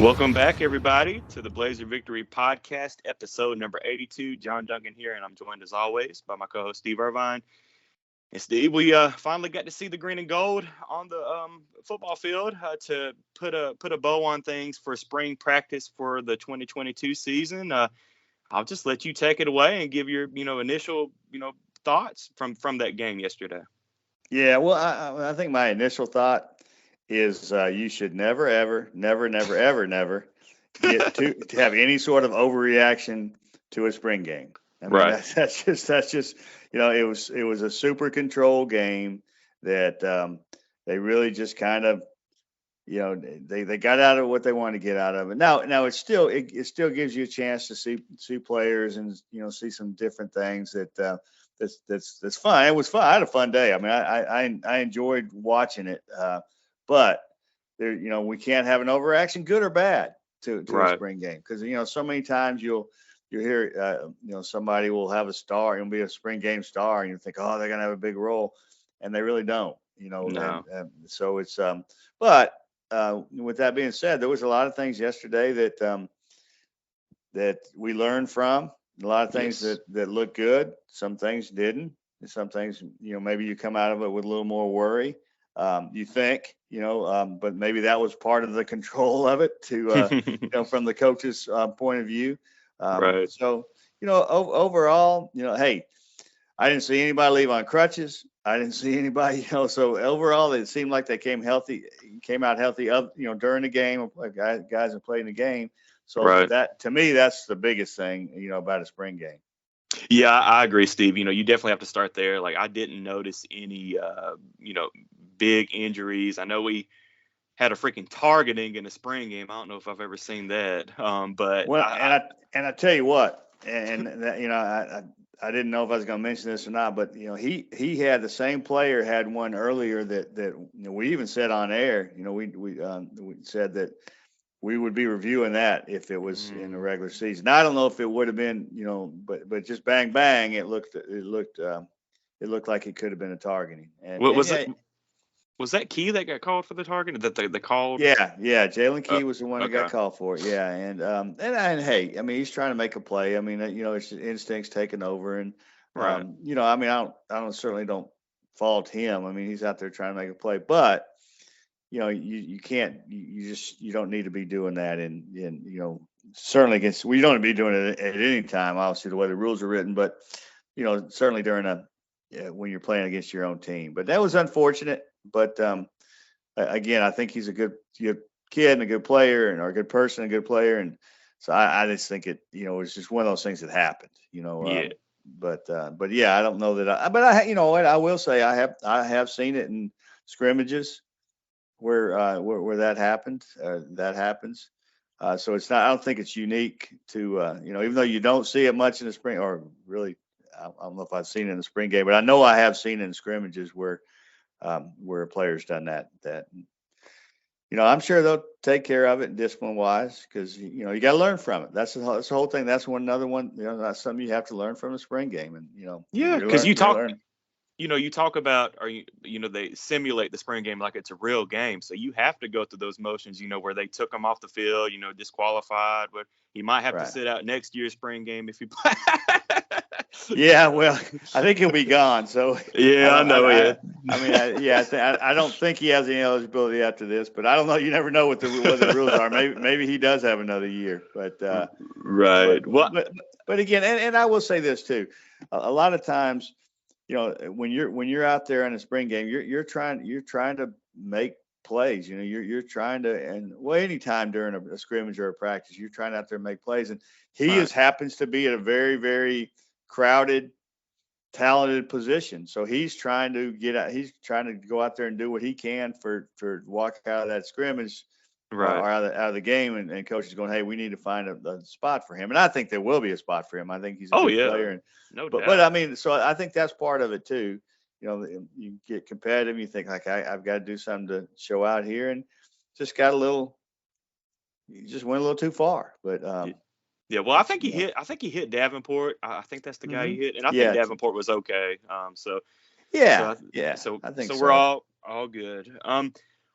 Welcome back, everybody, to the Blazer Victory Podcast, episode number 82. John Duncan here, and I'm joined as always by my co-host Steve Irvine. And Steve, we finally got to see the green and gold on the football field to put a bow on things for spring practice for the 2022 season. I'll just let you take it away and give your initial thoughts from that game yesterday. Yeah, well, I think my initial thought is you should never, ever, never, never, ever, never get to have any sort of overreaction to a spring game. I mean, Right. that's just it was a super controlled game that they really just kind of they got out of what they wanted to get out of it. Now it still gives you a chance to see players and see some different things that's fun. It was fun. I had a fun day. I mean, I enjoyed watching it. But there, we can't have an overreaction, good or bad, to Right. a spring game, because so many times you'll hear somebody will have a star and be a spring game star, and you think, oh, they're gonna have a big role, and they really don't. No. And so it's but with that being said, there was a lot of things yesterday that we learned from. A lot of things Yes. that looked good. Some things didn't. And some things, maybe you come out of it with a little more worry. You think, but maybe that was part of the control of it from the coach's point of view. Right. So, overall, hey, I didn't see anybody leave on crutches. I didn't see anybody, so overall, it seemed like they came out healthy, during the game, guys that played in the game. So Right. that, to me, that's the biggest thing, about a spring game. Yeah, I agree, Steve. You definitely have to start there. Like, I didn't notice any, big injuries. I know we had a freaking targeting in the spring game. I don't know if I've ever seen that. But Well, and I tell you what, and that, I didn't know if I was going to mention this or not, but he had the same player had one earlier that we even said on air. We said that we would be reviewing that if it was in the regular season. Now, I don't know if it would have been, but just bang bang, it looked like it could have been a targeting. And what was it? Was that Key that got called for the target? That they called? Yeah. Jalen Key was the one that got Okay. called for it. Yeah, and hey, I mean, he's trying to make a play. I mean, it's instincts taking over, and Right. I mean, I certainly don't fault him. I mean, he's out there trying to make a play, but you can't, you don't need to be doing that, and certainly against. We don't need to be doing it at any time. Obviously, the way the rules are written, but certainly during when you're playing against your own team. But that was unfortunate. But again, I think he's a good kid and a good player, or a good person, and a good player, and so I just think it's just one of those things that happened. Yeah. But yeah, I don't know that. But what I will say, I have seen it in scrimmages where that happened. That happens. So it's not. I don't think it's unique to even though you don't see it much in the spring, or really, I don't know if I've seen it in the spring game, but I know I have seen it in scrimmages where a player's done that. I'm sure they'll take care of it discipline wise, because you got to learn from it. That's the whole thing. That's another one. That's something you have to learn from the spring game, and Yeah, because you talk about, or they simulate the spring game like it's a real game, so you have to go through those motions, where they took him off the field, disqualified, but he might have to sit out next year's spring game if he play. Yeah, well, I think he'll be gone. So yeah, I know it. I don't think he has any eligibility after this, but I don't know. You never know what the rules are. Maybe he does have another year, but right. But again, and I will say this too, a lot of times, when you're out there in a spring game, you're trying to make plays. You're trying to, and anytime during a scrimmage or a practice, you're trying out there to make plays, and he happens to be at a very, very crowded, talented position. So he's trying to get out. He's trying to go out there and do what he can for walk out of that scrimmage, right, or out of the game. And coach is going, hey, we need to find a spot for him. And I think there will be a spot for him. I think he's a good player. And, no doubt. But I mean, so I think that's part of it too. You get competitive. You think like, I've got to do something to show out here, and just you just went a little too far. But yeah, well, I think he hit Davenport. I think that's the guy he hit, and I think Davenport was okay. So I think so we're all good.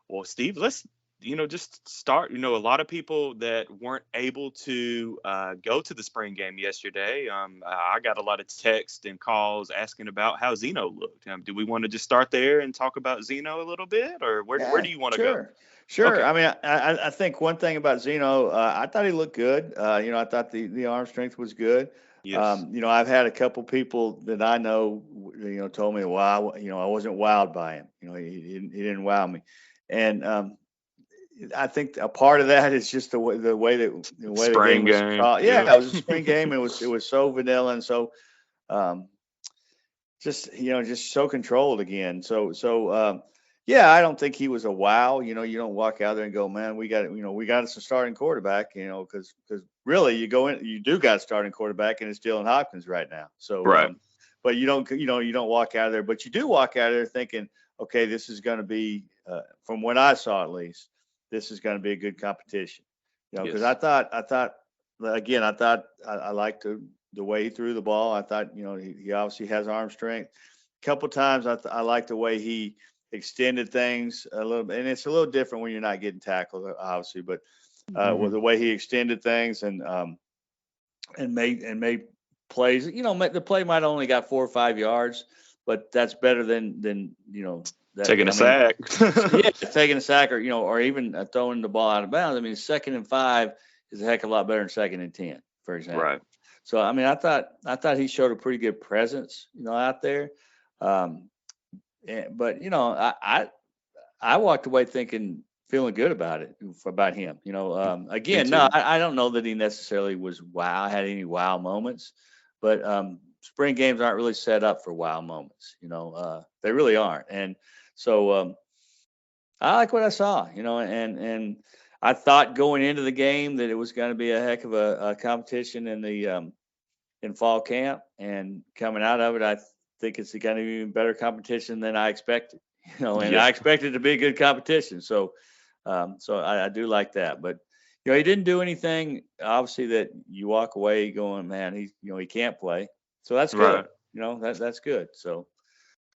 Well, Steve, let's just start. A lot of people that weren't able to go to the spring game yesterday. I got a lot of texts and calls asking about how Zeno looked. Do we want to just start there and talk about Zeno a little bit, or where Yeah, do you want to go? sure. Sure. Okay. I mean, I think one thing about Zeno, I thought he looked good. I thought the arm strength was good. Yes. I've had a couple people that I know, told me, well, I wasn't wowed by him. He didn't wow me. And I think a part of that is just the way the game Spring was game. called. Yeah. Yeah, it was a spring game. It was so vanilla and so um, just so controlled again. Yeah, I don't think he was a wow. You don't walk out there and go, man, we got us a starting quarterback. Because really you do got a starting quarterback, and it's Dylan Hopkins right now. So, Right. but you don't walk out of there, but you do walk out of there thinking, okay, this is going to be, from what I saw at least, this is going to be a good competition. Because Yes. I thought I liked the way he threw the ball. I thought, he obviously has arm strength. A couple times I liked the way he extended things a little bit, and it's a little different when you're not getting tackled, obviously. But with Mhm. the way he extended things and made plays, the play might have only got 4 or 5 yards, but that's better than that. Taking a I mean, sack. yeah, taking a sack or even throwing the ball out of bounds. I mean, 2nd and 5 is a heck of a lot better than 2nd and 10, for Right. example. So I mean, I thought he showed a pretty good presence, out there. Um, but I walked away feeling good about him. Me Again, no, too. I don't know that he necessarily had any wow moments, but spring games aren't really set up for wow moments. They really aren't, and so. I like what I saw, and I thought going into the game that it was going to be a heck of a competition in fall camp, and coming out of it, I think it's going to be even better competition than I expected. And Yeah. I expected it to be a good competition, so I do like that. But he didn't do anything obviously that you walk away going, man, he can't play, so that's good. Right. That's good. So.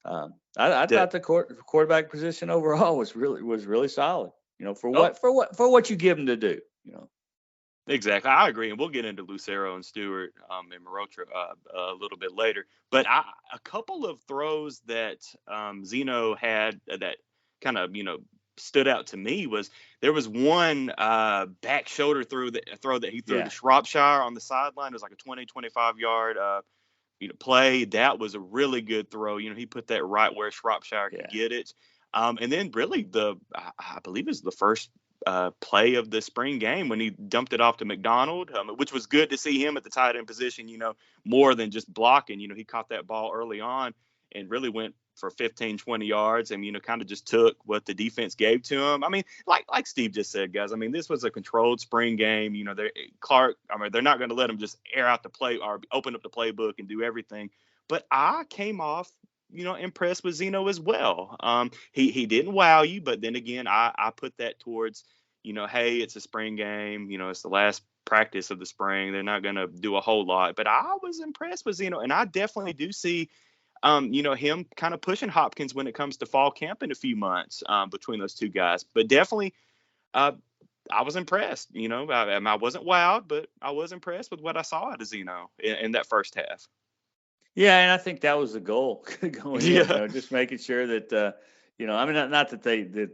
I That. thought the quarterback position overall was really solid. For Oh, what you give him to do. exactly. I agree, and we'll get into Lucero and Stewart and Marotra a little bit later. But a couple of throws that Zeno had that kind of stood out to me was there was one back shoulder throw that he threw to Yeah, Shropshire on the sideline. It was like a 25 yard play. That was a really good throw. He put that right where Shropshire could yeah, get it. And then really I believe it was the first play of the spring game when he dumped it off to McDonald, which was good to see him at the tight end position, more than just blocking. He caught that ball early on and really went for 15, 20 yards and, kind of just took what the defense gave to him. I mean, like Steve just said, guys, I mean, this was a controlled spring game. They're not going to let him just air out the play or open up the playbook and do everything. But I came off impressed with Zeno as well. He didn't wow you, but then again, I put that towards, hey, it's a spring game. It's the last practice of the spring. They're not going to do a whole lot, but I was impressed with Zeno, and I definitely do see, him kind of pushing Hopkins when it comes to fall camp in a few months between those two guys. But definitely, uh, I was impressed. I wasn't wowed, but I was impressed with what I saw out of Zeno in that first half. yeah. And I think that was the goal going in. Yeah. Just making sure that I mean, not that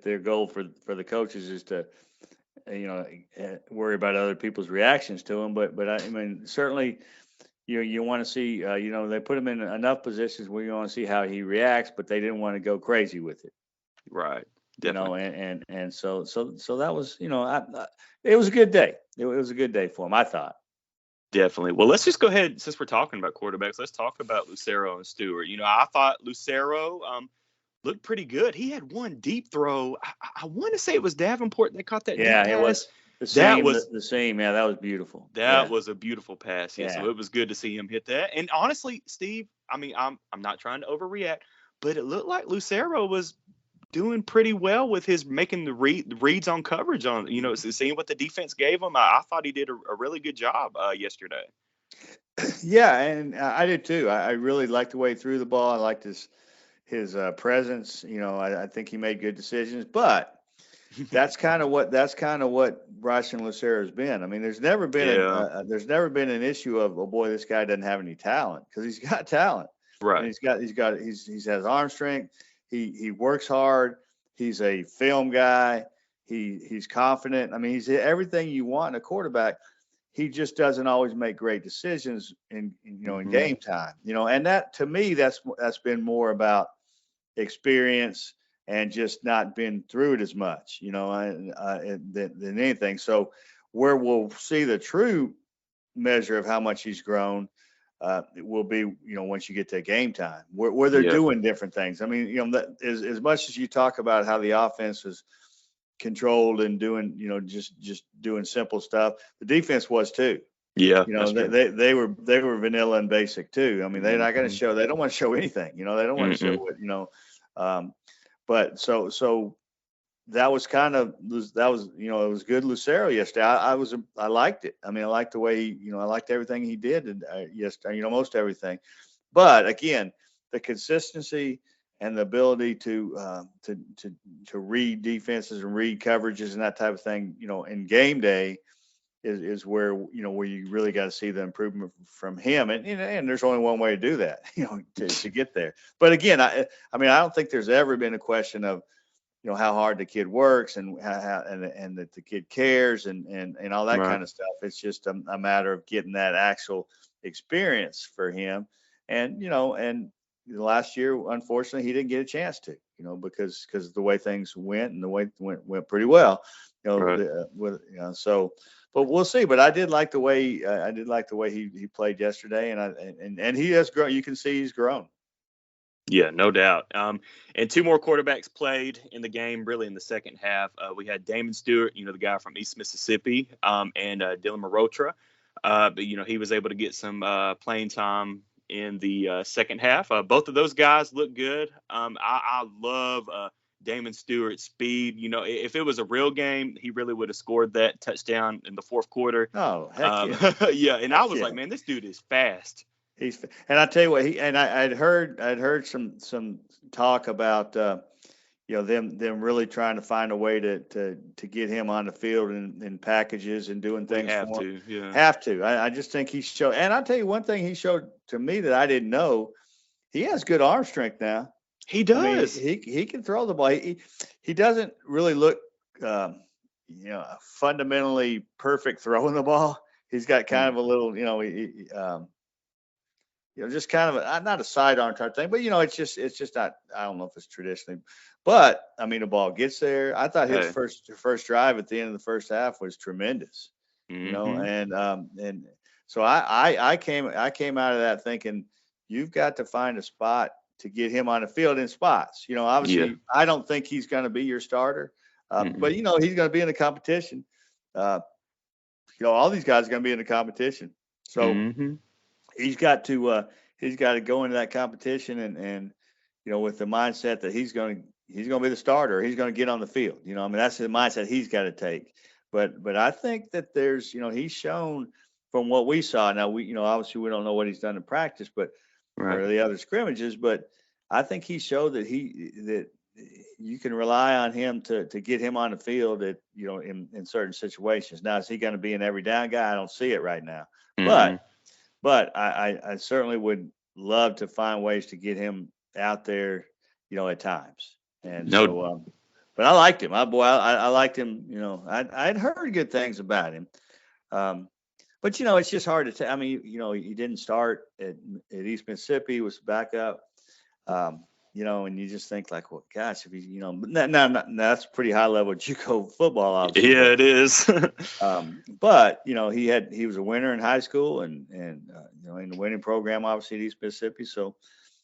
their goal for the coaches is to worry about other people's reactions to him, but I mean certainly. You want to see, they put him in enough positions where you want to see how he reacts, but they didn't want to go crazy with it, Right. Definitely. and so that was, it was a good day. It was a good day for him, I thought. Definitely. Well, let's just go ahead since we're talking about quarterbacks. Let's talk about Lucero and Stewart. I thought Lucero looked pretty good. He had one deep throw. I want to say it was Davenport that caught that deep Yeah, it was pass. the That same, was the same. Yeah, that was beautiful. that Yeah, was a beautiful pass. Yeah, yeah, so it was good to see him hit that. And honestly, Steve, I mean, I'm not trying to overreact, but it looked like Lucero was doing pretty well with his making the reads on coverage on seeing what the defense gave him. I thought he did a really good job yesterday. yeah, and I did too. I really liked the way he threw the ball. I liked his presence. I think he made good decisions, but that's kind of what Bryson Lucero has been. I mean, there's never been Yeah. an issue of, oh boy, this guy doesn't have any talent, because he's got talent. And Right. he has arm strength. He works hard. He's a film guy. He's confident. I mean, he's everything you want in a quarterback. He just doesn't always make great decisions in Hmm. game time. And that, to me, that's been more about experience and just not been through it as much, than anything. So where we'll see the true measure of how much he's grown, it will be, once you get to game time, where they're Yeah. doing different things. I mean, as much as you talk about how the offense is controlled and doing, just doing simple stuff, the defense was too. Yeah. That's true. They were vanilla and basic too. I mean, they're not going to Hmm. show. They don't want to show anything. They don't want to show Mm-mm. what. Um, but so that was it was good. Lucero yesterday. I liked it. I mean, I liked the way I liked everything he did yesterday. Most everything. But again, the consistency and the ability to read defenses and read coverages and that type of thing, in game day is where you really got to see the improvement from him. And there's only one way to do that, to get there. But again, I mean, I don't think there's ever been a question of how hard the kid works and and that the kid cares and all that Right. kind of stuff. It's just a matter of getting that actual experience for him. And last year, unfortunately, he didn't get a chance to, because of the way things went, and the way it went pretty well, Right. so. But we'll see. But I did like the way he played yesterday, and he has grown. You can see he's grown. Yeah, no doubt. And two more quarterbacks played in the game, really in the second half. We had Damon Stewart, the guy from East Mississippi, and Dylan Marotra. But he was able to get some playing time in the second half. Both of those guys look good. I love Damon Stewart's speed. If it was a real game, he really would have scored that touchdown in the fourth quarter. Oh, heck yeah, Yeah, and I heck was like, yeah. man, this dude is fast. And I tell you what, I'd heard some talk about them really trying to find a way to get him on the field in packages and doing We things have for him. to, yeah. Have to. I just think he showed, and I'll tell you one thing he showed to me that I didn't know. He has good arm strength now. He I mean, does. he can throw the ball. He doesn't really look, fundamentally perfect throwing the ball. He's got kind of a little, just kind of not a sidearm type thing, but it's just not. I don't know if it's traditionally, but I mean, the ball gets there. I thought his Hey. first drive at the end of the first half was tremendous, Hmm. and so I came out of that thinking you've got to find a spot to get him on the field in spots. Yeah. Obviously, I don't think he's going to be your starter, Mm-mm. but he's going to be in the competition. Uh, all these guys are going to be in the competition, so Hmm. he's got to go into that competition and with the mindset that he's going to be the starter. He's going to get on the field. I mean, that's the mindset he's got to take. But I think that there's he's shown from what we saw. Now we obviously we don't know what he's done in practice, but Right. or the other scrimmages. But I think he showed that you can rely on him to get him on the field in certain situations. Now, is he going to be an every down guy? I don't see it right now, but Mm-mm. I certainly would love to find ways to get him out there, at times. And No. so, but I liked him. I liked him. I'd heard good things about him. But it's just hard to tell. I mean, he didn't start at East Mississippi. He was backup. And you just think like, well, gosh, if he, but that's pretty high level JUCO football, obviously. Yeah, it is. But he was a winner in high school and in the winning program, obviously at East Mississippi. So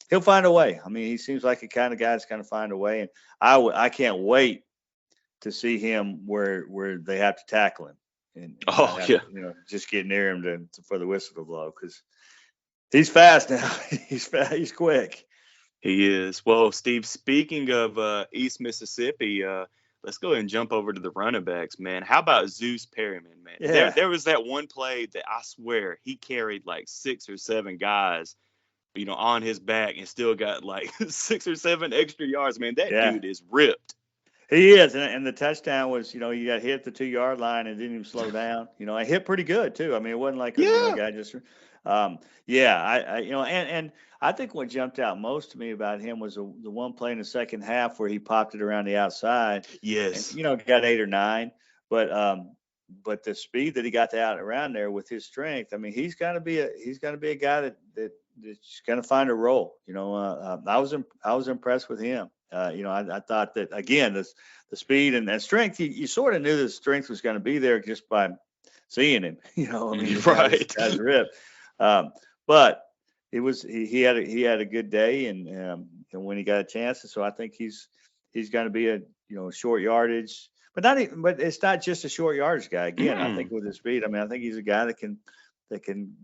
he'll find a way. I mean, he seems like the kind of guy that's going to find a way. And I can't wait to see him where they have to tackle him and not Oh have yeah, to, just get near him for the whistle to blow, because he's fast now. He's fast. He's quick. he is. Well, Steve, speaking of East Mississippi, let's go ahead and jump over to the running backs, man. How about Zeus Perryman, man? There, Yeah. there was that one play that I swear he carried like 6 or 7 guys, on his back and still got like 6 or 7 extra yards. Man, that Yeah. dude is ripped. He is, and the touchdown was, he got hit at the 2-yard line and didn't even slow down. I hit pretty good too. I mean, it wasn't like a Yeah. guy just. Yeah, and I think what jumped out most to me about him was the one play in the second half where he popped it around the outside, and Yes. got 8 or 9, but the speed that he got out around there with his strength, I mean, he's gonna be a guy that's gonna find a role. I was impressed with him. I thought that again, the speed and strength, you sort of knew the strength was going to be there just by seeing him. I mean, the guy's ripped. But he had a good day, and when he got a chance, and so I think he's going to be a short yardage, but it's not just a short yardage guy. Again, I think with his speed, I mean, I think he's a guy that can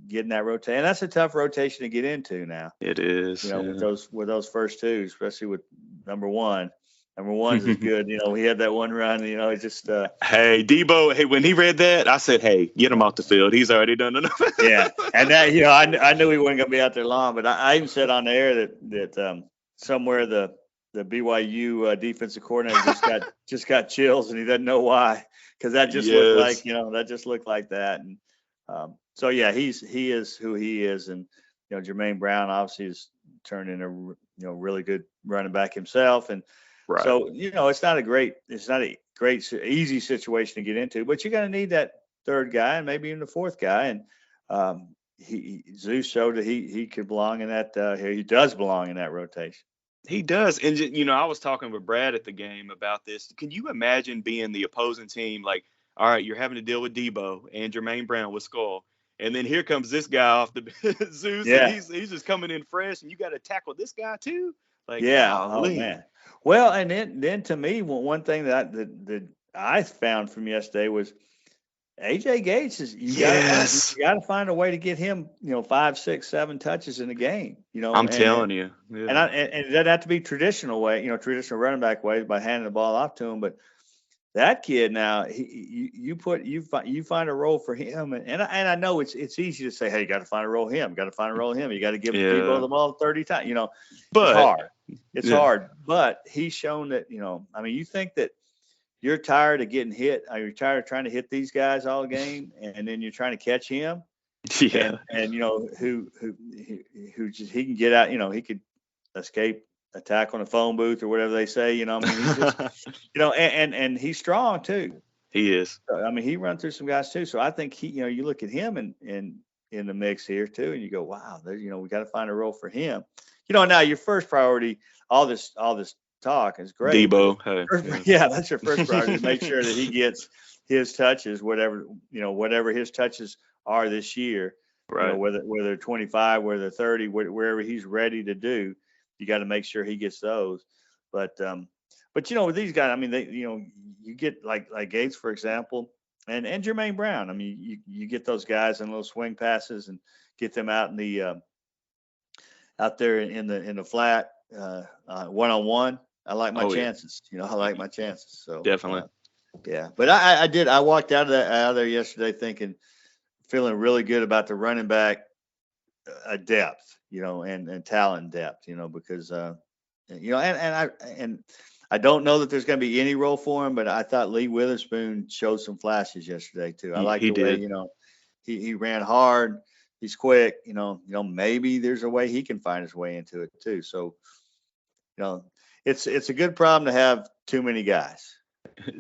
get in that rotation. And that's a tough rotation to get into now. It is. With those first two, especially with number one. Number one's is good. He had that one run, just Hey, Debo, hey, when he read that, I said, hey, get him off the field. He's already done enough. Yeah. And that, I knew he wasn't gonna be out there long, but I even said on the air that somewhere the BYU defensive coordinator just got chills, and he doesn't know why, because that just looked like that. And so yeah, he is who he is, and Jermaine Brown obviously has turned into really good running back himself, and right. So it's not a great easy situation to get into, but you're going to need that third guy and maybe even the fourth guy, and Zeus showed that he could belong in that. He does belong in that rotation. He does, and I was talking with Brad at the game about this. Can you imagine being the opposing team? Like, all right, you're having to deal with Debo and Jermaine Brown with Skull. And then here comes this guy off the Zeus, and he's just coming in fresh, and you got to tackle this guy too. Like, oh man. Well, and then to me, one thing that I found from yesterday was AJ Gates is you got to find a way to get him 5, 6, 7 touches in a game. I'm telling you, and it doesn't have to be traditional way, traditional running back way by handing the ball off to him, but that kid now, you find a role for him, and I know it's easy to say, hey, you got to find a role for him, you got to give Debo the ball 30 times, but it's hard. It's hard, but he's shown that I mean, you think that you're tired of getting hit, or you're tired of trying to hit these guys all game, and then you're trying to catch him, and who just he can get out, he could escape attack on the phone booth or whatever they say, I mean, he's just, and he's strong too. He is. I mean, he run through some guys too. So I think you look at him in the mix here too, and you go, wow, we got to find a role for him. Now your first priority, all this talk is great. Debo. That's your first priority, to make sure that he gets his touches, whatever his touches are this year, right? Whether 25, whether 30, wherever he's ready to do. You got to make sure he gets those, but with these guys, I mean, they, you get like Gates, for example, and Jermaine Brown. I mean, you get those guys in little swing passes and get them out in the out there in the flat one-on-one. I like my chances. I like my chances. So definitely, yeah. But I walked out of there yesterday feeling really good about the running back depth, and talent depth, because, and I don't know that there's going to be any role for him, but I thought Lee Witherspoon showed some flashes yesterday too. I like the way, he ran hard. He's quick, maybe there's a way he can find his way into it too. So, it's a good problem to have too many guys.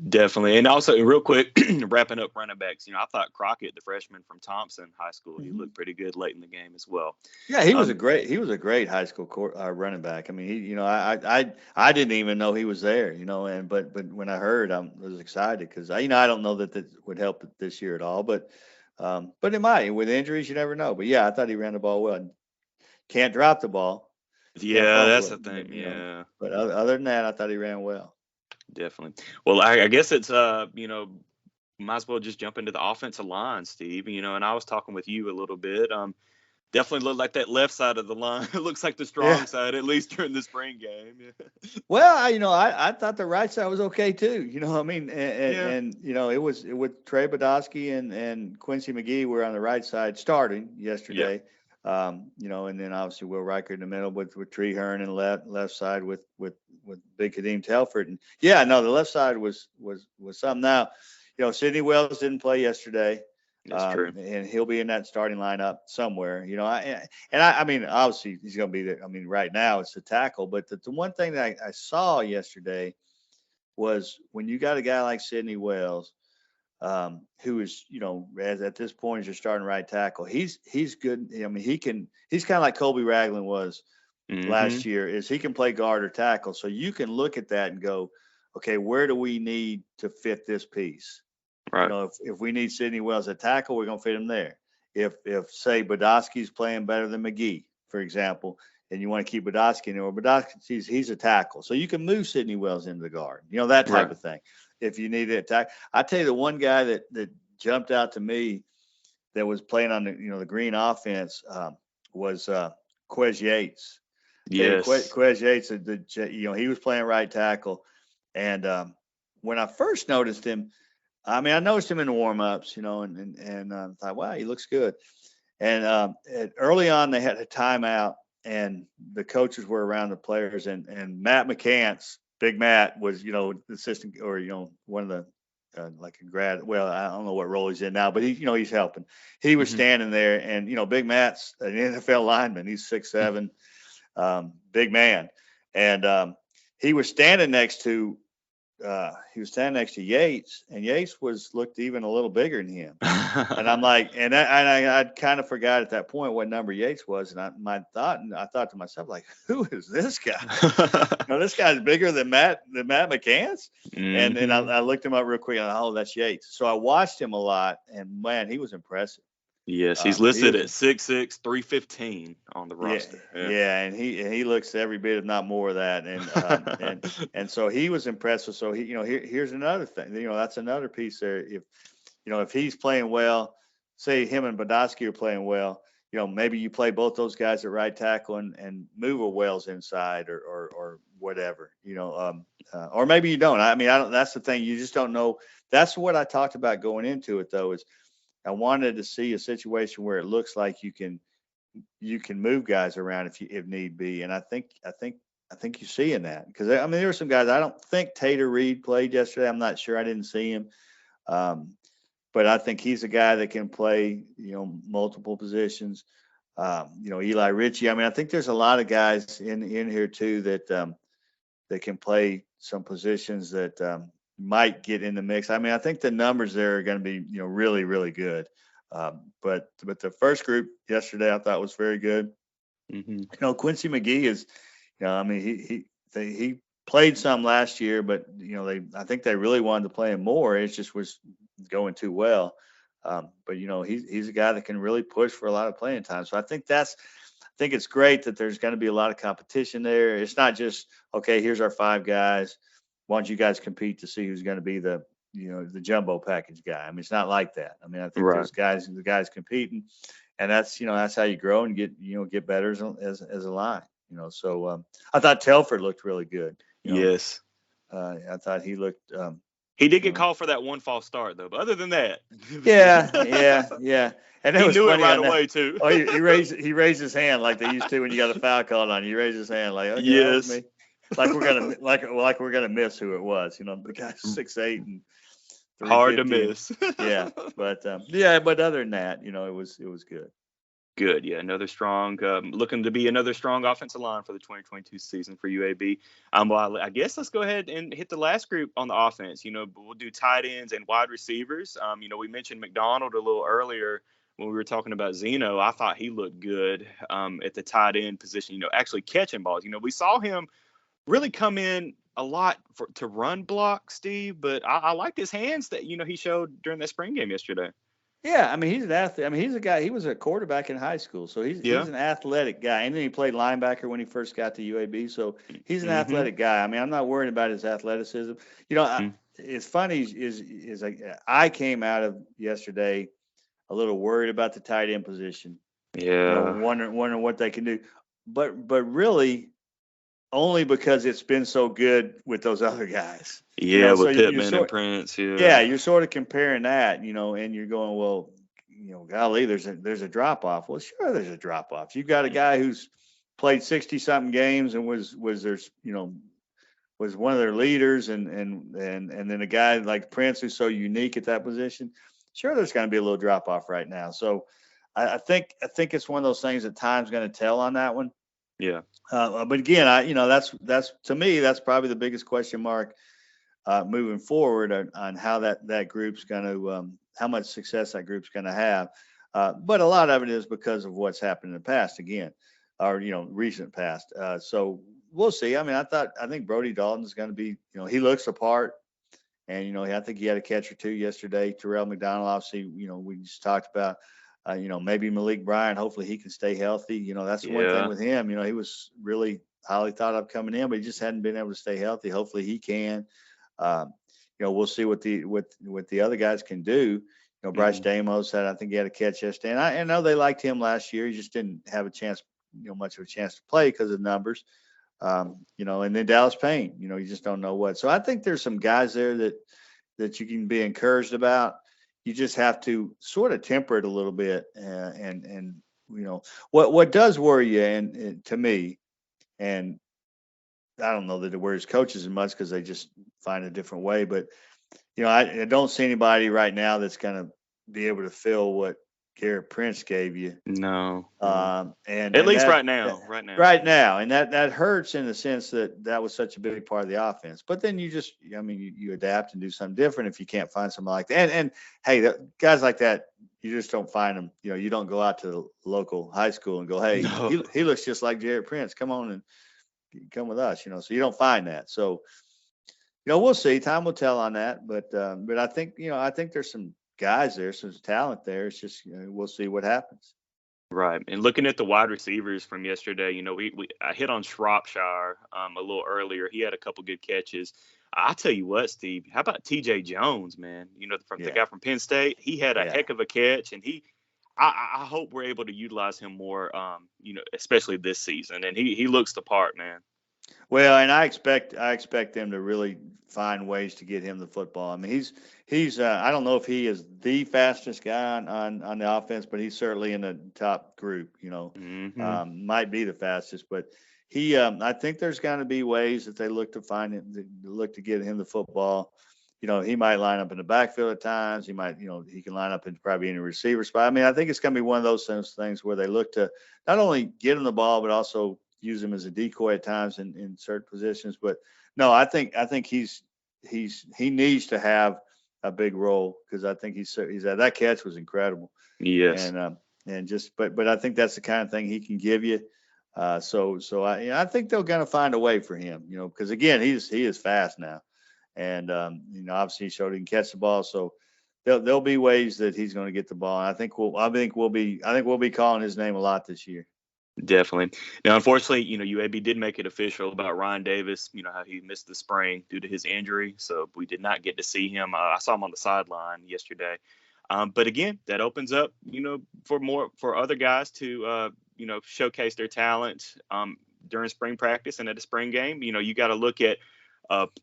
Definitely. And also, real quick, wrapping up running backs, I thought Crockett, the freshman from Thompson High School, he looked pretty good late in the game as well. Yeah, he was a great high school running back. I mean, I didn't even know he was there, but when I heard, I was excited because I don't know that would help this year at all, but it might. With injuries, you never know. But yeah, I thought he ran the ball well. Can't drop the ball. Yeah, that's the thing. Yeah. But other than that, I thought he ran well. Definitely. Well, I guess it's might as well just jump into the offensive line, Steve. And I was talking with you a little bit. Definitely looked like that left side of the line. It looks like the strong side, at least during the spring game. Yeah. Well, I thought the right side was okay too. I mean, and it was with Trey Bodowski and Quincy McGee were on the right side starting yesterday. And then obviously Will Riker in the middle with Tree Hearn and left side with Big Kadeem Telford. And yeah, no, the left side was something. Now, Sidney Wells didn't play yesterday. That's true. And he'll be in that starting lineup somewhere. I mean, obviously he's going to be there. I mean, right now it's the tackle, but the one thing that I saw yesterday was when you got a guy like Sidney Wells, who is, at this point is your starting right tackle. He's good. I mean, he's kind of like Colby Ragland was last year, is he can play guard or tackle. So you can look at that and go, okay, where do we need to fit this piece? Right. If we need Sidney Wells at tackle, we're going to fit him there. If say Badowski's playing better than McGee, for example, and you want to keep Badowski in there, or Badowski, he's a tackle. So you can move Sidney Wells into the guard, that type of thing. If you need it attack, I tell you, the one guy that jumped out to me that was playing on the green offense was Quez Yates. Yes, Quez Yates, he was playing right tackle, and when I first noticed him, I mean, I noticed him in the warm-ups, and thought, wow, he looks good. And early on, they had a timeout, and the coaches were around the players, and Matt McCants, Big Matt, was, the assistant, or, one of the, like a grad. Well, I don't know what role he's in now, but he's helping. He was standing there, and, Big Matt's an NFL lineman. He's 6'7", big man. And he was standing next to Yates, and Yates looked even a little bigger than him. And I'm like, I kind of forgot at that point what number Yates was, and I thought to myself, like, who is this guy? This guy's bigger than Matt McCants. And then I looked him up real quick, and that's Yates. So I watched him a lot, and man, he was impressive. Yes, he's listed at 6'6", 315 on the roster. Yeah, and he looks every bit, if not more, of that. And so he was impressive. So here's another thing. That's another piece there. If he's playing well, say him and Badowski are playing well, maybe you play both those guys at right tackle and move a Wells inside or whatever, or maybe you don't. I mean, that's the thing. You just don't know. That's what I talked about going into it, though, is I wanted to see a situation where it looks like you can move guys around if need be, and I think you're seeing that, because I mean there were some guys. I don't think Tater Reed played yesterday. I'm not sure. I didn't see him, but I think he's a guy that can play multiple positions. Eli Ritchie. I mean, I think there's a lot of guys in here too that can play some positions that might get in the mix. I mean, I think the numbers there are going to be, really, really good. But the first group yesterday I thought was very good. Quincy McGee is, I mean, he played some last year, but I think they really wanted to play him more. It just was going too well. But he's a guy that can really push for a lot of playing time. So I think it's great that there's going to be a lot of competition there. It's not just, okay, here's our 5 guys. Why don't you guys compete to see who's going to be the jumbo package guy? I mean, it's not like that. I mean, I think the guys competing, and that's how you grow and get better as a line. So I thought Telford looked really good. Yes. I thought he looked. He did get called for that one false start, though. But other than that, yeah. And he knew it right away too. Oh, he raised his hand like they used to when you got a foul called on you. He raised his hand like, okay, yes. Me. Like we're gonna miss who it was. The guy's 6'8" and hard to miss. Yeah, but other than that, it was good. Good, yeah. Another strong, looking to be another strong offensive line for the 2022 season for UAB. Well, I guess let's go ahead and hit the last group on the offense. We'll do tight ends and wide receivers. We mentioned McDonald a little earlier when we were talking about Zeno. I thought he looked good at the tight end position. Actually catching balls. We saw him really come in a lot to run block, Steve, but I liked his hands that he showed during that spring game yesterday. Yeah, I mean, he's an athlete. I mean, he's a guy. He was a quarterback in high school, so he's an athletic guy. And then he played linebacker when he first got to UAB, so he's an athletic guy. I mean, I'm not worried about his athleticism. It's funny is like I came out of yesterday a little worried about the tight end position. Yeah, wondering what they can do, but really only because it's been so good with those other guys. Yeah, with Pittman and Prince. Yeah, you're sort of comparing that, and you're going, well, golly, there's a drop off. Well, sure, there's a drop off. You've got a guy who's played 60 something games and was one of their leaders, and then a guy like Prince who's so unique at that position. Sure, there's going to be a little drop off right now. So I think it's one of those things that time's going to tell on that one. Yeah. But again, that's to me, that's probably the biggest question mark moving forward on how that group's going to how much success that group's going to have. But a lot of it is because of what's happened in the past again, or recent past. So we'll see. I mean, I think Brody Dalton's going to be, he looks the part, and I think he had a catch or two yesterday. Terrell McDonald, obviously, we just talked about. Maybe Malik Bryant. Hopefully he can stay healthy. That's one thing with him. He was really highly thought of coming in, but he just hadn't been able to stay healthy. Hopefully he can. We'll see what the other guys can do. Bryce Damos I think he had a catch yesterday, and I know they liked him last year. He just didn't have a chance, much of a chance to play because of numbers. And then Dallas Payne. You just don't know what. So I think there's some guys there that you can be encouraged about. You just have to sort of temper it a little bit, and what does worry you, and to me, and I don't know that it worries coaches as much because they just find a different way, but I don't see anybody right now that's going to be able to fill what Garrett Prince gave you. No. And at least that, right now, and that hurts in the sense that was such a big part of the offense. But then you adapt and do something different if you can't find somebody like that. And hey, guys like that, you just don't find them. You don't go out to the local high school and go, hey, he looks just like Garrett Prince. Come on and come with us. So you don't find that. So we'll see. Time will tell on that. But I think there's some guys there, some talent there. It's just we'll see what happens. Right. And looking at the wide receivers from yesterday, I hit on Shropshire a little earlier. He had a couple good catches. I'll tell you what, Steve, how about TJ Jones, man? The guy from Penn State, he had a heck of a catch, and I hope we're able to utilize him more, especially this season. And he looks the part, man. Well, and I expect them to really find ways to get him the football. I mean, he's I don't know if he is the fastest guy on the offense, but he's certainly in the top group. Might be the fastest, but he I think there's going to be ways that they look to find it, look to get him the football. He might line up in the backfield at times. He might, he can line up in probably any receiver spot. I mean, I think it's going to be one of those things where they look to not only get him the ball, but also use him as a decoy at times in certain positions. But no, I think he needs to have a big role because I think that catch was incredible. Yes. But I think that's the kind of thing he can give you. So I think they're going to find a way for him, because again, he is fast now. And, obviously he showed he can catch the ball. So there'll be ways that he's going to get the ball. And I think we'll be calling his name a lot this year. Definitely. Now, unfortunately, UAB did make it official about Ryan Davis, how he missed the spring due to his injury. So we did not get to see him. I saw him on the sideline yesterday. But again, that opens up, for other guys to, showcase their talent during spring practice and at a spring game. You got to look at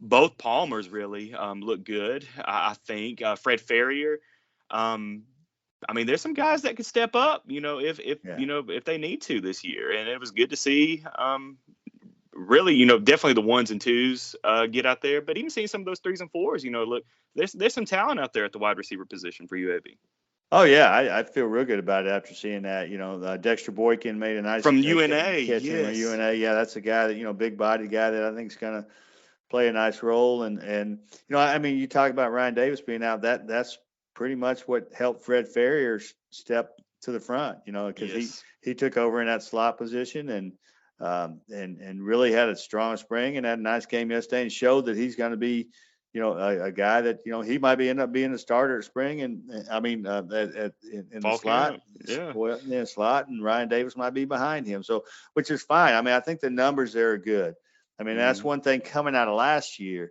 both Palmers really look good. I think Fred Ferrier. There's some guys that could step up, if they need to this year. And it was good to see, really, definitely the 1s and 2s get out there. But even seeing some of those 3s and 4s, look, there's some talent out there at the wide receiver position for UAB. Oh, yeah, I feel real good about it after seeing that. Dexter Boykin made a nice from UNA. Yes. From UNA. Yeah, that's a guy that, big body guy that I think is going to play a nice role. And you talk about Ryan Davis being out, that's pretty much what helped Fred Ferrier step to the front, because he took over in that slot position and really had a strong spring and had a nice game yesterday and showed that he's going to be, a guy that, he might end up being a starter at spring in the slot. Yeah. Slot, and Ryan Davis might be behind him. So, which is fine. I think the numbers there are good. That's one thing coming out of last year.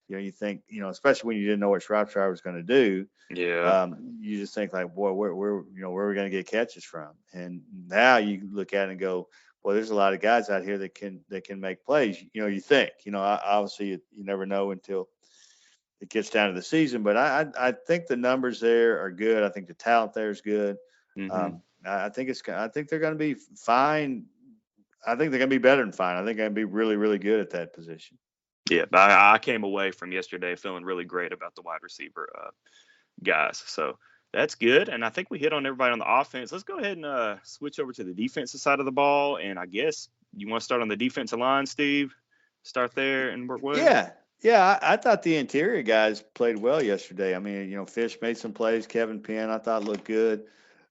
You think, especially when you didn't know what Shropshire was going to do. Yeah. You just think like, boy, where are we going to get catches from? And now you look at it and go, well, there's a lot of guys out here that can make plays. You think, obviously you never know until it gets down to the season. But I think the numbers there are good. I think the talent there is good. Mm-hmm. I think they're going to be fine. I think they're going to be better than fine. I think they're going to be really, really good at that position. Yeah, but I came away from yesterday feeling really great about the wide receiver guys. So that's good. And I think we hit on everybody on the offense. Let's go ahead and switch over to the defensive side of the ball. And I guess you want to start on the defensive line, Steve? Start there and work way? Yeah. I thought the interior guys played well yesterday. I mean, Fish made some plays. Kevin Penn, I thought looked good.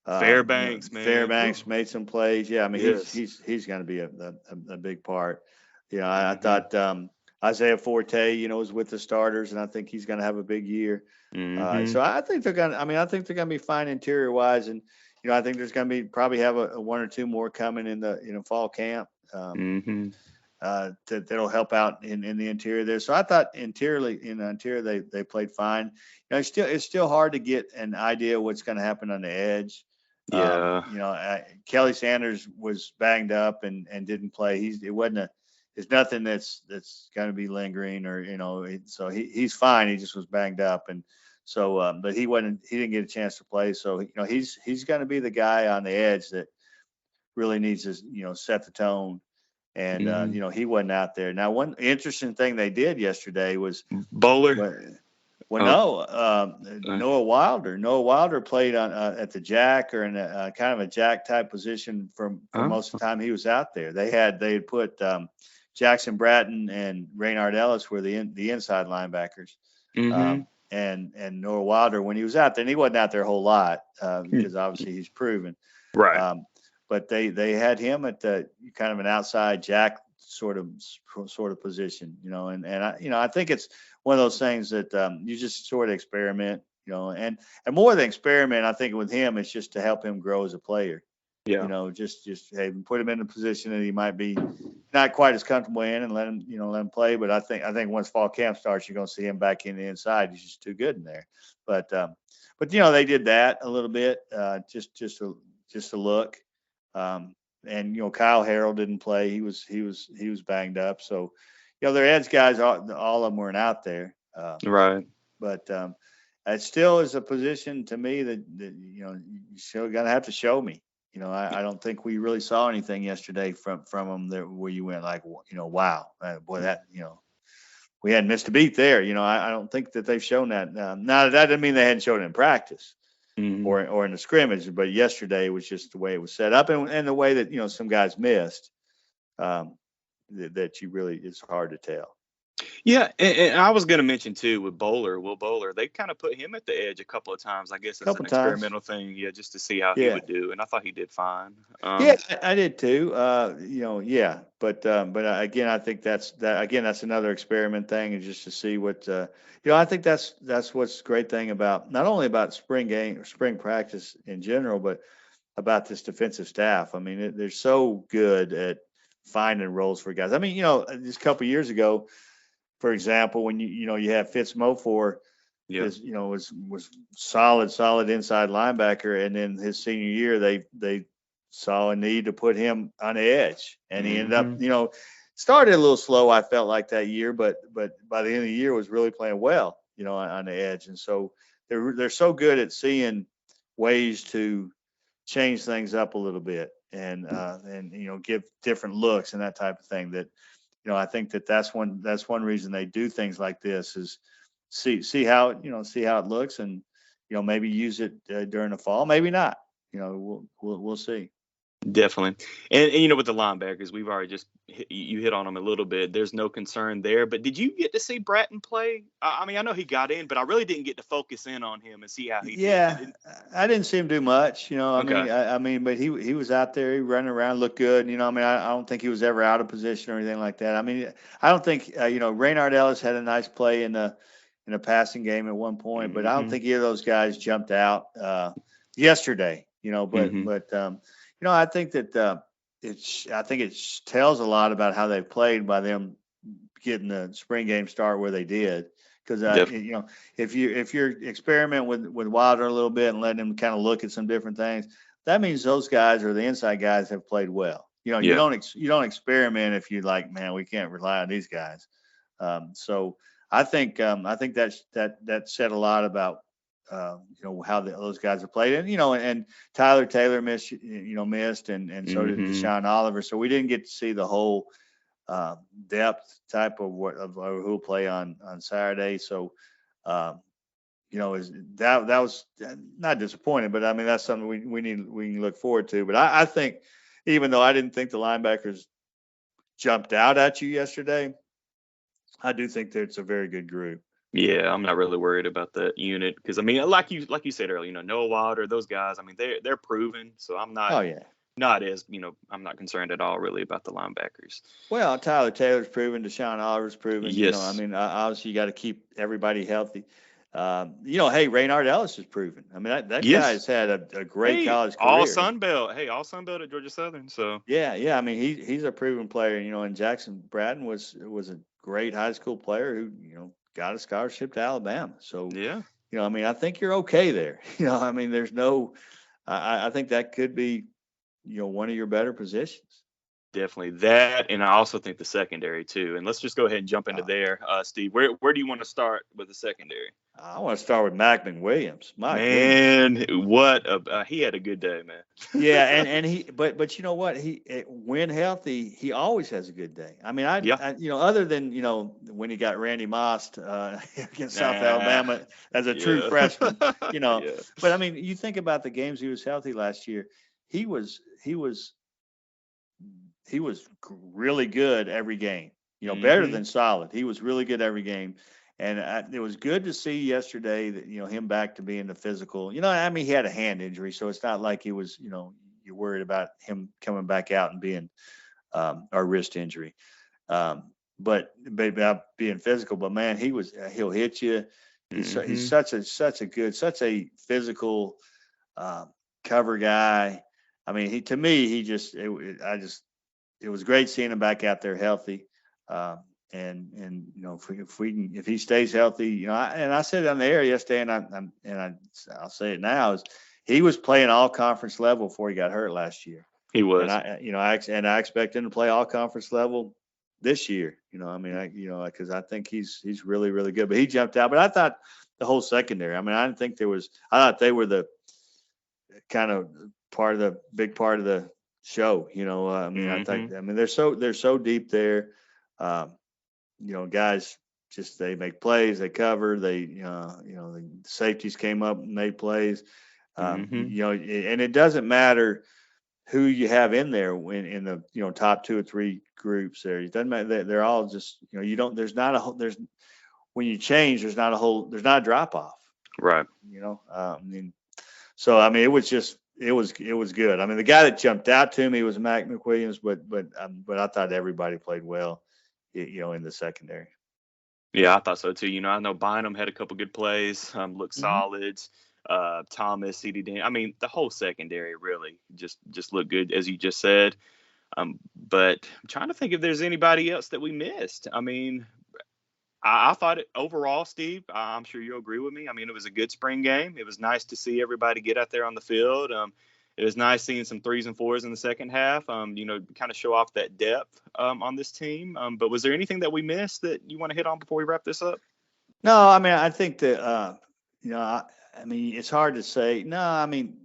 Fairbanks, man. Fairbanks made some plays. Yeah, I mean, yes. he's going to be a big part. I thought Isaiah Forte, was with the starters, and I think he's going to have a big year. So I think they're going to. I mean, I think they're going to be fine interior wise, and I think there's going to be probably have a one or two more coming in the fall camp. That'll help out in the interior there. So I thought in the interior they played fine. It's still hard to get an idea what's going to happen on the edge. Yeah. Kelly Sanders was banged up and didn't play. It's nothing that's going to be lingering so he's fine. He just was banged up. And so, but he didn't get a chance to play. So, he's going to be the guy on the edge that really needs to, set the tone. And, he wasn't out there. Now, one interesting thing they did yesterday was Bowler. Noah Wilder. Noah Wilder played on at the jack or in a kind of a jack type position for most of the time he was out there. They had put Jackson Bratton and Raynard Ellis were the inside linebackers. And Noah Wilder, when he was out there, and he wasn't out there a whole lot because obviously he's proven. Right. But they had him at the kind of an outside jack sort of position, and I think it's one of those things that you just sort of experiment, and more than experiment, I think with him, it's just to help him grow as a player. Yeah. Just hey, put him in a position that he might be not quite as comfortable in and let him play. But I think once fall camp starts, you're going to see him back in the inside. He's just too good in there. But they did that a little bit, just to look. And Kyle Harrell didn't play. He was banged up. So, their edge guys, all of them weren't out there. Right. But it still is a position to me that you still gonna have to show me. I don't think we really saw anything yesterday from them there where you went like, wow, boy, that we hadn't missed a beat there. I don't think that they've shown that. Now that doesn't mean they hadn't shown it in practice. Or in the scrimmage, but yesterday was just the way it was set up and the way that some guys missed that you really it's hard to tell. Yeah, and I was going to mention too with Will Bowler, they kind of put him at the edge a couple of times, I guess, as an experimental thing, just to see how he would do, and I thought he did fine. I did too. But again, I think that's another experiment thing, and just to see what I think that's what's the great thing about not only about spring practice in general, but about this defensive staff. I mean, they're so good at finding roles for guys. I mean, just a couple of years ago, for example, when you have Fitz Mofor, was solid inside linebacker, and then his senior year they saw a need to put him on the edge, and he ended up started a little slow. I felt like that year, but by the end of the year was really playing well, on the edge, and so they're so good at seeing ways to change things up a little bit and give different looks and that type of thing that. I think that's one reason they do things like this is see how it looks and maybe use it during the fall, maybe not. We'll see. Definitely. And with the linebackers, we've already you hit on them a little bit. There's no concern there. But did you get to see Bratton play? I mean, I know he got in, but I really didn't get to focus in on him and see how he did. I didn't see him do much. Okay. I mean, but he was out there, he running around, looked good. I mean, I don't think he was ever out of position or anything like that. I mean, I don't think Raynard Ellis had a nice play in the passing game at one point, but I don't think either of those guys jumped out yesterday. I think that it tells a lot about how they played by them getting the spring game start where they did. Because if you're experiment with Wilder a little bit and letting him kind of look at some different things, that means those guys or the inside guys have played well. You don't experiment if you like, man, we can't rely on these guys. So I think that said a lot about how those guys have played, and Tyler Taylor missed, and so did Mm-hmm. Deshaun Oliver. So we didn't get to see the whole depth type of who'll play on Saturday. So, is that was not disappointing, but I mean that's something we can look forward to. But I think, even though I didn't think the linebackers jumped out at you yesterday, I do think that it's a very good group. Yeah, I'm not really worried about that unit because I mean, like you said earlier, Noah Wilder, those guys. I mean, they're proven, so I'm not Oh yeah. I'm not concerned at all really about the linebackers. Well, Tyler Taylor's proven, Deshaun Oliver's proven. I Yes. mean, obviously you got to keep everybody healthy. Hey, Raynard Ellis is proven. I mean, that Yes. guy's had a great Hey, college all career. Sun Belt. Hey, all Sun Belt at Georgia Southern. So Yeah. I mean, he's a proven player. And Jackson Bratton was a great high school player who got a scholarship to Alabama. So yeah. I mean, I think you're okay there. I mean, there's no. I think that could be one of your better positions. Definitely that, and I also think the secondary too. And let's just go ahead and jump into Uh, there, Steve. Where do you want to start with the secondary? I want to start with Mac McWilliams. My goodness. Man, he had a good day, man. Yeah, and he, but you know what? When healthy, he always has a good day. I mean, Yeah. other than when he got Randy Moss against South Nah. Alabama as a true Yeah. freshman, Yeah. But I mean, you think about the games he was healthy last year. He was really good every game. Better Mm-hmm. than solid. He was really good every game. And it was good to see yesterday that him back to being the physical. I mean, he had a hand injury, so it's not like he was. You're worried about him coming back out and being or wrist injury. But about being physical. But man, he'll hit you. He's Mm-hmm. such a physical cover guy. I mean, it was great seeing him back out there healthy. And if he stays healthy, I said it on the air yesterday, and I'll say it now, is he was playing all conference level before he got hurt last year. He was. And I expect him to play all conference level this year. Because I think he's really, really good. But he jumped out. But I thought the whole secondary. I mean, I didn't think there was. I thought they were the kind of big part of the show. I mean, Mm-hmm. I mean they're so deep there. Guys just they make plays, they cover, the safeties came up and made plays. Mm-hmm. And it doesn't matter who you have in there in the top 2 or 3 groups there. It doesn't matter. They're all just when you change, there's not a drop off. Right. I mean, so I mean it was good. I mean, the guy that jumped out to me was Mac McWilliams, but I thought everybody played well, in the secondary. Yeah, I thought so too. I know Bynum had a couple good plays, looked Mm-hmm. solid. Thomas, CD Dan. I mean, the whole secondary really just looked good, as you just said. But I'm trying to think if there's anybody else that we missed. I mean, I thought overall, Steve, I'm sure you'll agree with me. I mean, it was a good spring game. It was nice to see everybody get out there on the field. It was nice seeing some 3s and 4s in the second half, kind of show off that depth on this team. But was there anything that we missed that you want to hit on before we wrap this up? No, I mean, I think that, I mean, it's hard to say. No, I mean,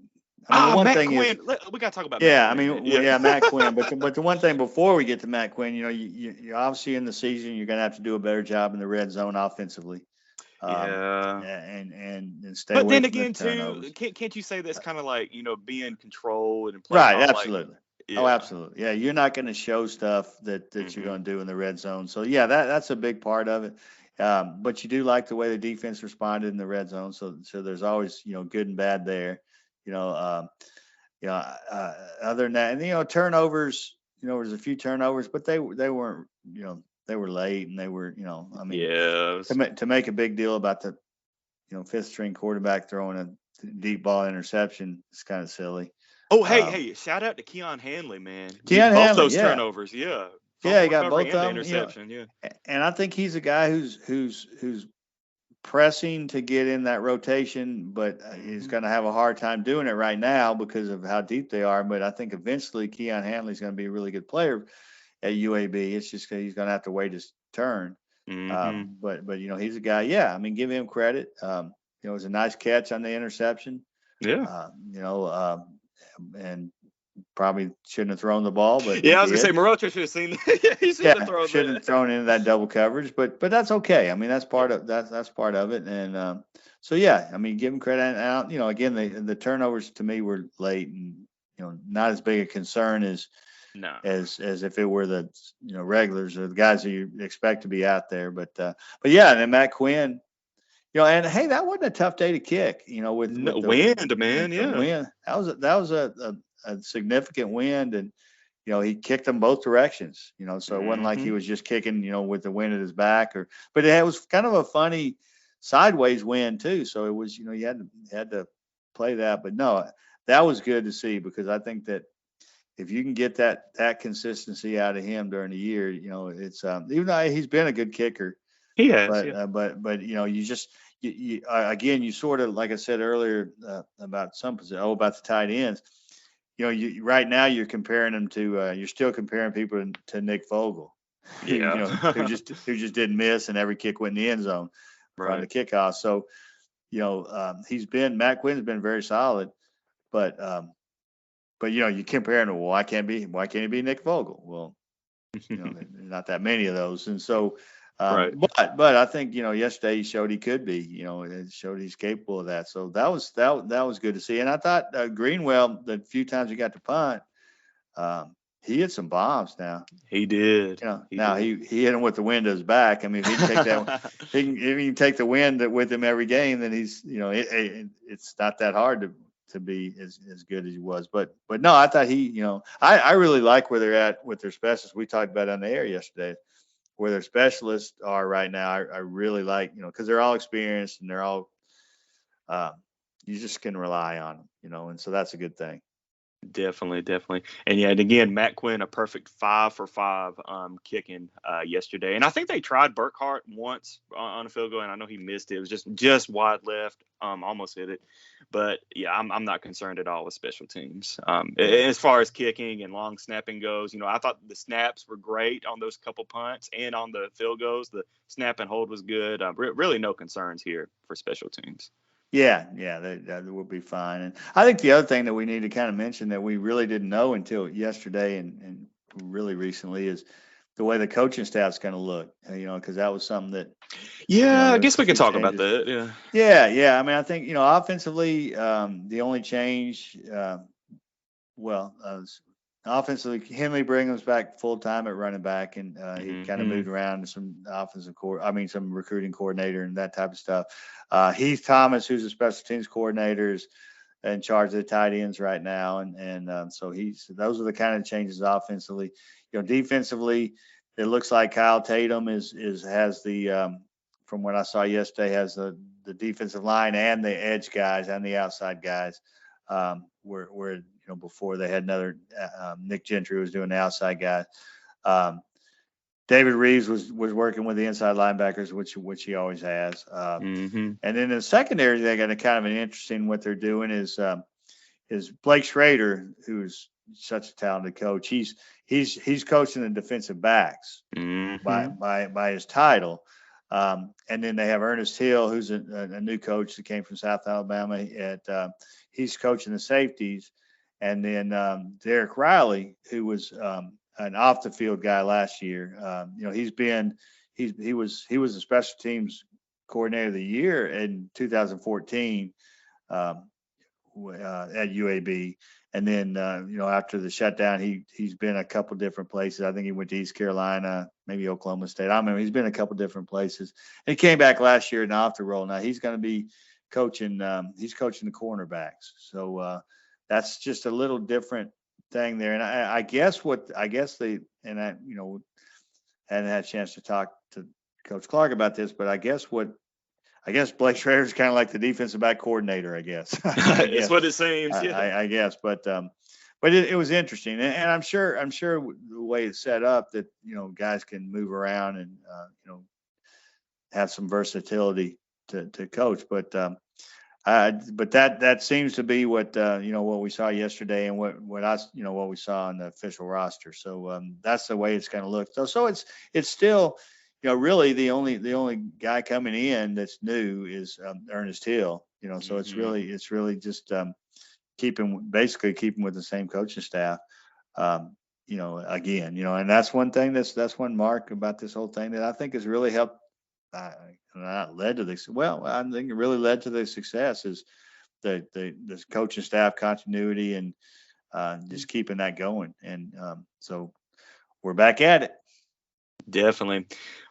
the one Matt thing Quinn. is, We got to talk about yeah, Matt Quinn. I mean, Matt Quinn. But the one thing before we get to Matt Quinn, you're obviously in the season, you're going to have to do a better job in the red zone offensively. Yeah. And stay But away then from the again, turnovers. too, can't you say that's kind of like, being controlled and play Right, call? absolutely. Yeah. Oh, absolutely. Yeah, you're not going to show stuff that you're going to do in the red zone. So yeah, that's a big part of it. But you do like the way the defense responded in the red zone. So there's always good and bad there. Other than that, and turnovers. There's a few turnovers, but they weren't. They were late, and they were. I mean, Yeah. to make a big deal about the 5th string quarterback throwing a deep ball interception is kind of silly. Oh, hey! Shout out to Keon Hanley, man. Keon Both Hanley, those yeah. turnovers, yeah. Yeah, he got Recovery both and of the them. interception, yeah. And I think he's a guy who's pressing to get in that rotation, but he's going to have a hard time doing it right now because of how deep they are. But I think eventually Keon Hanley's going to be a really good player at UAB. It's just he's going to have to wait his turn. Mm-hmm. But he's a guy. Yeah, I mean, give him credit. It was a nice catch on the interception. Yeah. And probably shouldn't have thrown the ball, but he Yeah, I was gonna say did. Morocha should have seen that. Yeah, he shouldn't have Yeah, thrown shouldn't that. have thrown into that double coverage, but that's okay. I mean, that's part of that's part of it. And so yeah, I mean, give him credit. And again, the turnovers to me were late, and not as big a concern No. as if it were the regulars or the guys that you expect to be out there. But yeah, and then Matt Quinn, and hey, that wasn't a tough day to kick. With No, the wind, man. with the Yeah. wind, that was a significant wind, and he kicked them both directions. So it wasn't like he Mm-hmm. was just kicking with the wind at his back, but it was kind of a funny sideways wind too. So it was you had to play that, but no, that was good to see, because I think that if you can get that consistency out of him during the year, it's even though he's been a good kicker, He has. Yeah. but you just again, you sort of, like I said earlier, about about the tight ends. You right now you're comparing them to you're still comparing people to Nick Vogel, Yeah. who just didn't miss, and every kick went in the end zone from the Right. kickoff. So Matt Quinn's been very solid, but you compare him to, well, why can't he be Nick Vogel? Well, there's not that many of those, and so. Right. But I think yesterday he showed he could be. It showed he's capable of that. So that was good to see. And I thought Greenwell, the few times he got to punt, he hit some bombs. Now He did. now he hit him with the wind at his back. I mean, if he can take that, if he can take the wind with him every game, then he's it's not that hard to be as good as he was. But no, I thought I really like where they're at with their specialists. We talked about it on the air yesterday, where their specialists are right now. I really like, because they're all experienced, and they're all, you just can rely on them, and so that's a good thing. Definitely. And yeah, and again, Matt Quinn, a perfect 5 for 5 kicking yesterday. And I think they tried Burkhart once on a field goal, and I know he missed it. It was just wide left, almost hit it. But yeah, I'm not concerned at all with special teams. As far as kicking and long snapping goes, I thought the snaps were great on those couple punts, and on the field goals, the snap and hold was good. Really no concerns here for special teams. Yeah, that will be fine. And I think the other thing that we need to kind of mention that we really didn't know until yesterday and really recently is the way the coaching staff's going to look. Because that was something that. Yeah, I guess we can talk about that. Yeah. I mean, I think offensively, the only change, offensively, Henley Brigham's back full time at running back, and he kind of moved around to some some recruiting coordinator and that type of stuff. Heath Thomas, who's a special teams coordinator, is in charge of the tight ends right now, and so those are the kind of changes offensively. Defensively, it looks like Kyle Tatum has the from what I saw yesterday, has the defensive line and the edge guys and the outside guys, where before they had another Nick Gentry was doing the outside guy. David Reeves was working with the inside linebackers, which he always has. And then in the secondary, they got a kind of an interesting, what they're doing is Blake Schrader, who's such a talented coach. He's coaching the defensive backs by his title. And then they have Ernest Hill, who's a new coach that came from South Alabama. He's coaching the safeties. And then Derek Riley, who was an off the field guy last year. He was a special teams coordinator of the year in 2014 at UAB. And then after the shutdown, he's been a couple different places. I think he went to East Carolina, maybe Oklahoma State. I don't remember. He's been a couple different places. And he came back last year and off the roll. Now he's going to be coaching. He's coaching the cornerbacks. So that's just a little different thing there. And I guess they, and I hadn't had a chance to talk to Coach Clark about this, but I guess Blake Schrader is kind of like the defensive back coordinator, I guess. That's what it seems. Yeah. I guess, but it was interesting, and I'm sure the way it's set up that guys can move around and have some versatility to coach, but that seems to be what what we saw yesterday and what we saw on the official roster. So that's the way it's going to look. So it's still really the only guy coming in that's new is Ernest Hill. So it's really just basically keeping with the same coaching staff. Again, and that's that's one mark about this whole thing that I think has really helped. Not led to this. Well, I think it really led to the success is the coaching staff continuity and just keeping that going. And so we're back at it. Definitely.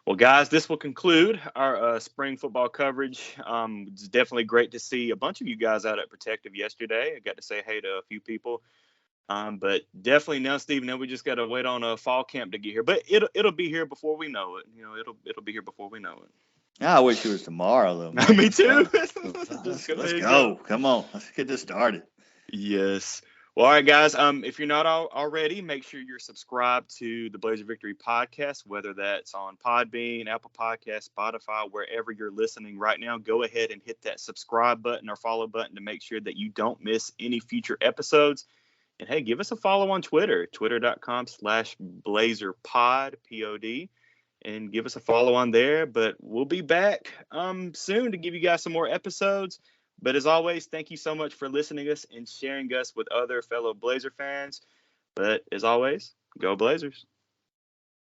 Well, guys, this will conclude our spring football coverage. It's definitely great to see a bunch of you guys out at Protective yesterday. I got to say hey to a few people. But definitely now, Steve, now we just got to wait on a fall camp to get here. But it'll be here before we know it. It'll be here before we know it. I wish it was tomorrow, though. Man. Me too. Let's go. Come on. Let's get this started. Yes. Well, all right, guys. If you're not already, make sure you're subscribed to the Blazer Victory podcast, whether that's on Podbean, Apple Podcasts, Spotify, wherever you're listening right now. Go ahead and hit that subscribe button or follow button to make sure that you don't miss any future episodes. And hey, give us a follow on Twitter, twitter.com/blazerpod, P-O-D, and give us a follow on there. But we'll be back soon to give you guys some more episodes. But as always, thank you so much for listening to us and sharing us with other fellow Blazer fans. But as always, go Blazers.